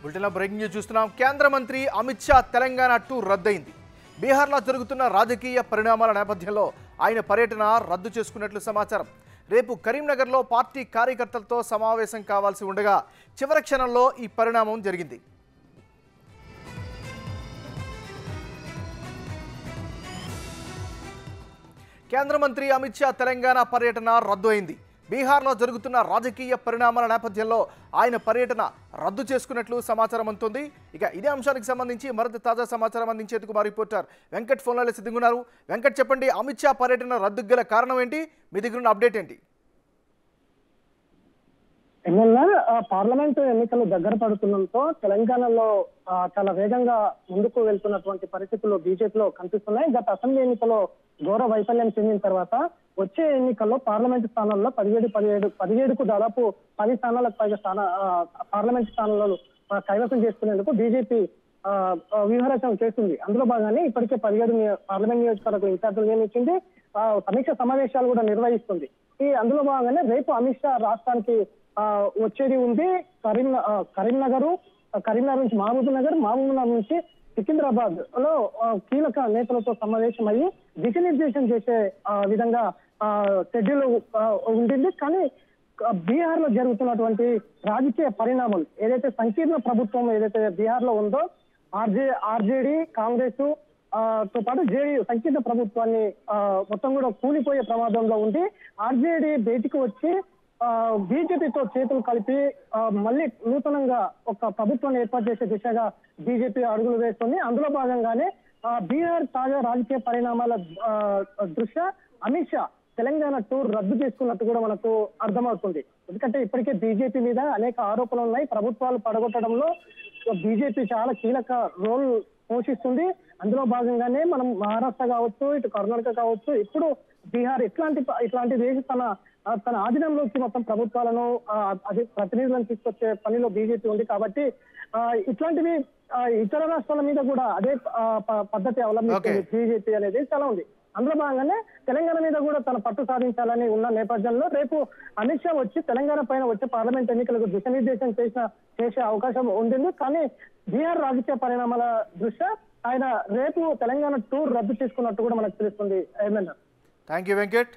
బులెటిన్లో breaking news చూస్తున్నాం. కేంద్ర మంత్రి అమిత్ షా తెలంగాణ టూర్ రద్దయింది. బీహార్లో జరుగుతున్న రాజకీయ పరిణామాల నేపథ్యంలో ఆయన పర్యటన రద్దు చేసుకున్నట్లు సమాచారం. రేపు కరీంనగర్లో పార్టీ కార్యకర్తలతో సమావేశం కావాల్సి ఉండగా చివరి క్షణంలో ఈ పరిణామం జరిగింది. కేంద్ర మంత్రి అమిత్ షా తెలంగాణ పర్యటన రద్దు అయింది. బీహార్లో జరుగుతున్న రాజకీయ పరిణామాల నేపథ్యంలో ఆయన పర్యటన రద్దు చేసుకున్నట్లు సమాచారం అందుతోంది. ఇక ఇదే అంశానికి సంబంధించి మరింత తాజా సమాచారం అందించేందుకు మా రిపోర్టర్ వెంకట్ ఫోన్లో సిద్ధంగా ఉన్నారు. వెంకట్, చెప్పండి, అమిత్ షా పర్యటన రద్దుకు గల కారణం ఏంటి? మీ దగ్గర ఉన్న అప్డేట్ ఏంటి? పార్లమెంటు ఎన్నికలు దగ్గర పడుతుండటంతో తెలంగాణలో చాలా వేగంగా ముందుకు వెళ్తున్నటువంటి పరిస్థితులు బీజేపీలో కనిపిస్తున్నాయి. గత అసెంబ్లీ ఎన్నికల్లో ఘోర వైఫల్యం చెందిన తర్వాత వచ్చే ఎన్నికల్లో పార్లమెంటు స్థానాల్లో 17కు దాదాపు 10 స్థానాలకు పైగా పార్లమెంటు స్థానాలను కైవసం చేసుకునేందుకు బీజేపీ వ్యూహరచన చేస్తుంది. అందులో భాగంగానే ఇప్పటికే 17 పార్లమెంట్ నియోజకవర్గ ఇన్ఛార్జీలు నియమించింది. సమీక్ష సమావేశాలు కూడా నిర్వహిస్తుంది. అందులో భాగంగానే రేపు అమిత్ షా రాష్ట్రానికి వచ్చేది ఉంది. కరీంనగర్ నుంచి మహబూబ్నగర్ నుంచి సికింద్రాబాద్ లో కీలక నేతలతో సమావేశం అయ్యి దిశానిర్దేశం చేసే విధంగా షెడ్యూల్ ఉంటుంది. కానీ బీహార్ లో జరుగుతున్నటువంటి రాజకీయ పరిణామాలు ఏదైతే సంకీర్ణ ప్రభుత్వం ఏదైతే బీహార్ లో ఉందో ఆర్జేడీ కాంగ్రెస్ తో పాటు జేడీయూ సంకీర్ణ ప్రభుత్వాన్ని మొత్తం కూడా కూలిపోయే ప్రమాదంలో ఉంది. ఆర్జేడీ బయటికి వచ్చి బీజేపీతో చేతులు కలిపి మళ్ళీ నూతనంగా ఒక ప్రభుత్వాన్ని ఏర్పాటు చేసే దిశగా బీజేపీ అడుగులు వేస్తుంది. అందులో భాగంగానే బీహార్ తాజా రాజకీయ పరిణామాల దృష్ట్యా అమిత్ షా తెలంగాణ టూర్ రద్దు చేసుకున్నట్టు కూడా మనకు అర్థమవుతుంది. ఎందుకంటే ఇప్పటికే బీజేపీ మీద అనేక ఆరోపణలు ఉన్నాయి. ప్రభుత్వాలు పడగొట్టడంలో బీజేపీ చాలా కీలక రోల్ పోషిస్తుంది. అందులో భాగంగానే మనం మహారాష్ట్ర కావచ్చు, ఇటు కర్ణాటక కావచ్చు, ఇప్పుడు బీహార్ ఇట్లాంటి దేశ తన ఆధీనంలోకి మొత్తం ప్రభుత్వాలను ప్రతినిధులను తీసుకొచ్చే పనిలో బీజేపీ ఉంది. కాబట్టి ఇట్లాంటివి ఇతర రాష్ట్రాల మీద కూడా అదే పద్ధతి అవలంబిస్తుంది బీజేపీ అనేది చాలా ఉంది. అందులో భాగంగానే తెలంగాణ మీద కూడా తన పట్టు సాధించాలని ఉన్న నేపథ్యంలో రేపు అమిత్ షా వచ్చి తెలంగాణ పైన వచ్చే పార్లమెంట్ ఎన్నికలకు దిశానిర్దేశం చేసే అవకాశం ఉంటుంది. కానీ బీహార్ రాజకీయ పరిణామాల దృష్ట్యా ఆయన రేపు తెలంగాణ టూర్ రద్దు చేసుకున్నట్టు కూడా మనకు తెలుస్తుంది. Thank you Venkat.